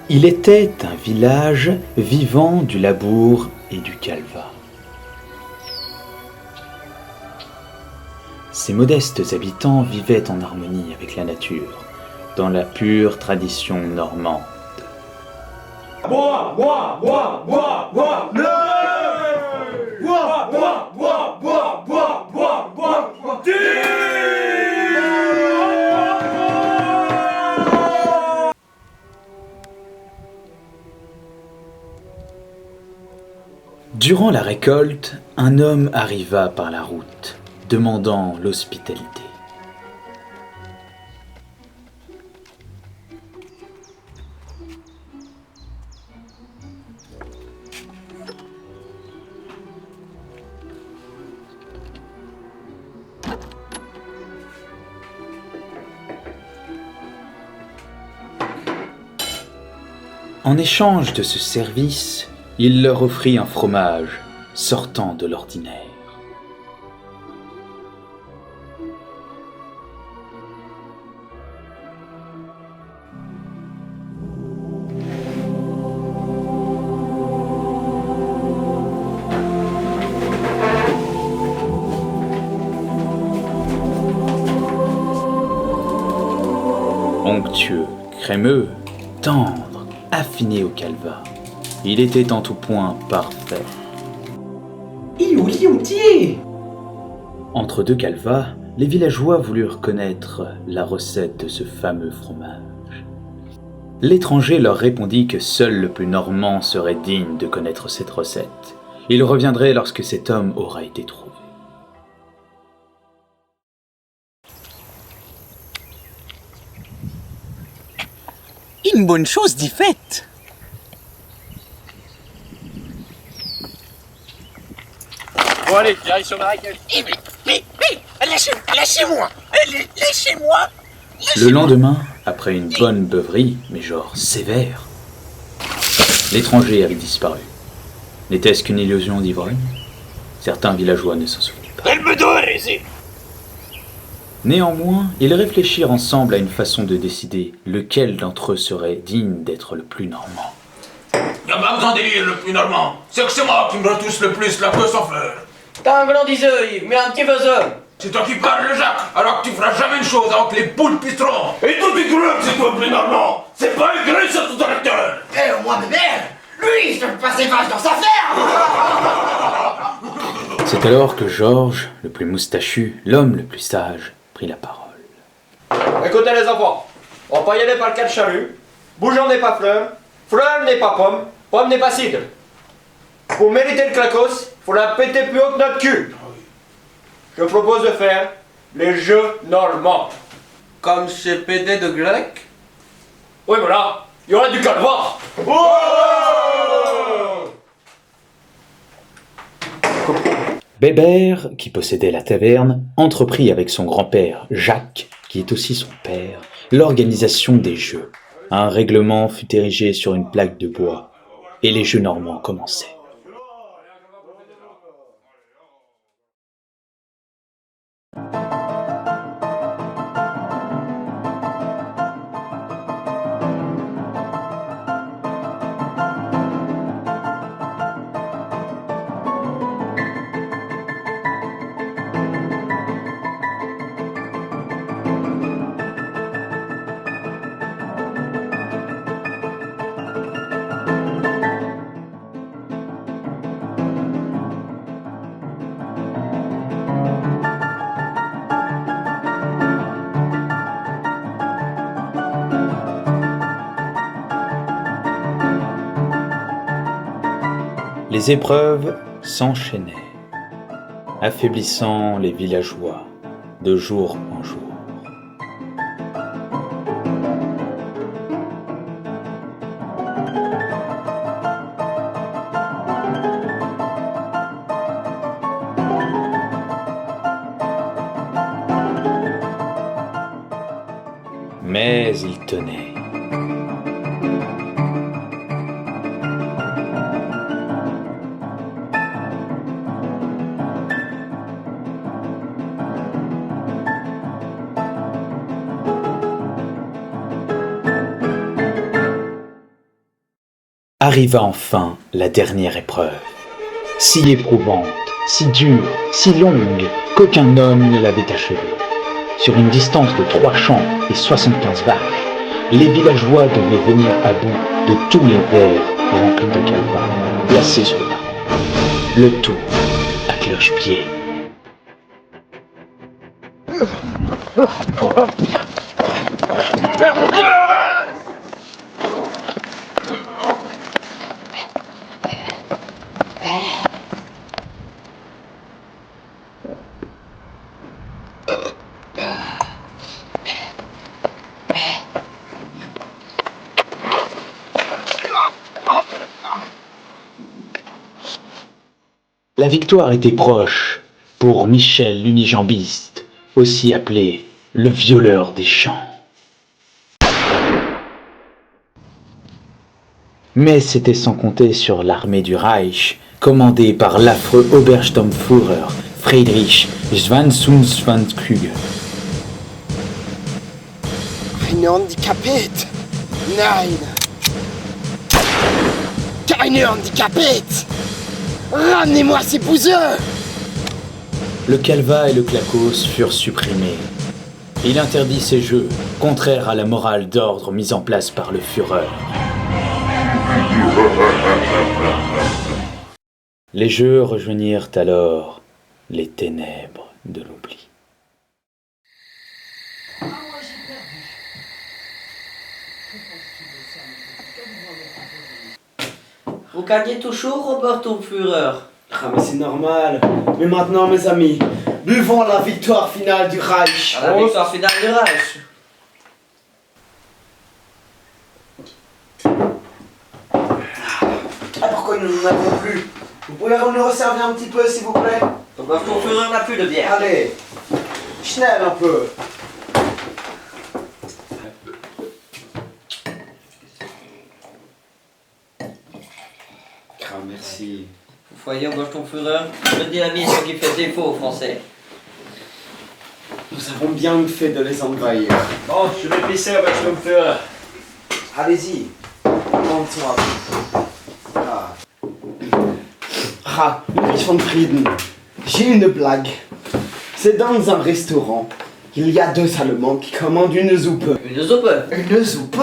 Il était un village vivant du labour et du calvat. Ses modestes habitants vivaient en harmonie avec la nature, dans la pure tradition normande. Bois, bois, bois, bois, bois, bois, bois, bois, bois, bois, bois, bois, bois, bois. Durant la récolte, un homme arriva par la route, demandant l'hospitalité. En échange de ce service, il leur offrit un fromage sortant de l'ordinaire. Onctueux, crémeux, tendre, affiné au calva. Il était en tout point parfait. Entre deux calvas, les villageois voulurent connaître la recette de ce fameux fromage. L'étranger leur répondit que seul le plus normand serait digne de connaître cette recette. Il reviendrait lorsque cet homme aura été trouvé. Une bonne chose d'y faite. Bon allez, j'arrive sur Marrakech. Mais, lâchez-moi. Lâchez-moi. Le lendemain, après une bonne beuverie, mais genre sévère, l'étranger avait disparu. N'était-ce qu'une illusion d'ivrogne? Certains villageois ne s'en souvenaient pas. Elle me doit raiser. Néanmoins, ils réfléchirent ensemble à une façon de décider lequel d'entre eux serait digne d'être le plus normand. Y'a pas besoin d'élire le plus normand. C'est que c'est moi qui me retousse le plus la queue sans fleur. T'as un gland diseux, Yves, mais un petit vaisseau. C'est toi qui parles, le Jacques, alors que tu feras jamais une chose avant que les poules pisseront. Et toi, tu crois que c'est toi le plus normand. C'est pas écrit sur ton tracteur. Eh, au moins, bébé, lui, il se fait passer vache dans sa ferme. C'est alors que Georges, le plus moustachu, l'homme le plus sage, prit la parole. Écoutez les enfants, on va pas y aller par le quatre chaluts. Bougeon n'est pas fleur, fleur n'est pas pomme, pomme n'est pas cidre. Pour mériter le clacos, faut la péter plus haut que notre cul. Je propose de faire les jeux normands. Comme chez PD de grec. Oui voilà, il y aura du calva. Bébert, qui possédait la taverne, entreprit avec son grand-père, Jacques, qui est aussi son père, l'organisation des jeux. Un règlement fut érigé sur une plaque de bois, et les jeux normands commençaient. Les épreuves s'enchaînaient, affaiblissant les villageois de jour en jour. Mais il tenait. arriva enfin la dernière épreuve. Si éprouvante, si dure, si longue, qu'aucun homme ne l'avait achevée. Sur une distance de 3 champs et 75 vaches, les villageois devaient venir à bout de tous les verres remplis de calva placés sur la route. Le tout à cloche-pied. La victoire était proche pour Michel l'unijambiste, aussi appelé le violeur des champs. Mais c'était sans compter sur l'armée du Reich, commandée par l'affreux Obersturmführer Friedrich Schwanzunschwanzkügel. Eine Handicapite? Nein! Keine Handicapite! Ramenez-moi ces bouseux! Le calva et le clacos furent supprimés. Il interdit ces jeux, contraires à la morale d'ordre mise en place par le Führer. Les jeux rejoignirent alors les ténèbres de l'oubli. Vous gagnez toujours, Obersturmführer. Ah mais c'est normal. Mais maintenant mes amis, buvons à la victoire finale du Reich. À la victoire finale du Reich. Ah pourquoi nous n'en avons plus? Vous pouvez nous resservir un petit peu s'il vous plaît? Obersturmführer n'a plus de bière. Allez, schnell un peu. Ah merci. Vous voyez, Obersturmführer, je dis la mission qui fait défaut aux Français. Nous avons bien fait de les envahir. Bon, je vais pisser avec Sturmführer. Allez-y. Prends-toi. Ah, Ulrich von Frieden, j'ai une blague. C'est dans un restaurant. Il y a 2 Allemands qui commandent une soupe. Une soupe. Une soupe.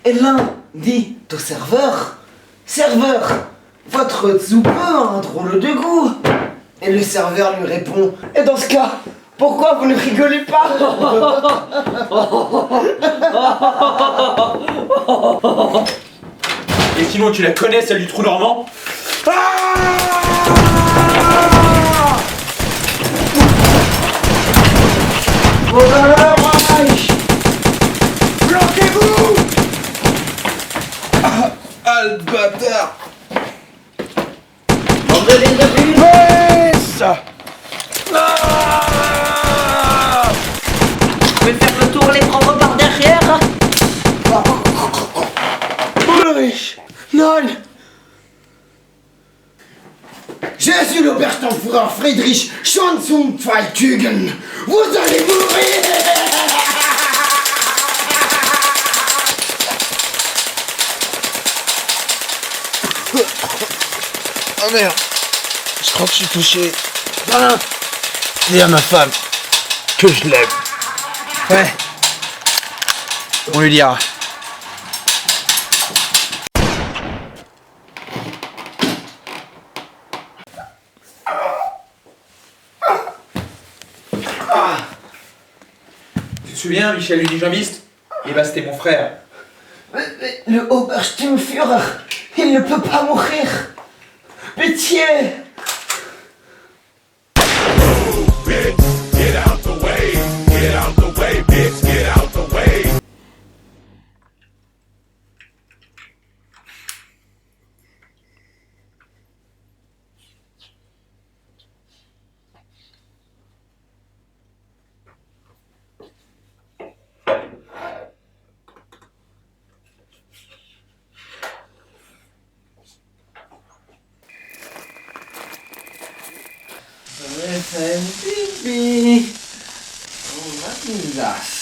Et l'un dit au serveur, serveur, votre soupe a un drôle de goût. Et le serveur lui répond, et dans ce cas, pourquoi vous ne rigolez pas? Et sinon, tu la connais, celle du trou normand? Bloquez-vous! Ah, le bâtard! On de l'île de Bulle. Vous pouvez faire le tour, les prendre par derrière. Ulrich! Nein! Je suis l'Obersturmführer Friedrich Schwanzunschwanzkügel. Vous allez mourir! Oh merde! Je crois que je suis touché. Ben, dis à ma femme que je l'aime. Ouais. On lui dira. Tu te souviens, Michel l'unijambiste? Eh ben, c'était mon frère. Le Obersturmführer, il ne peut pas mourir. Pitié! Pipi. Was ist das?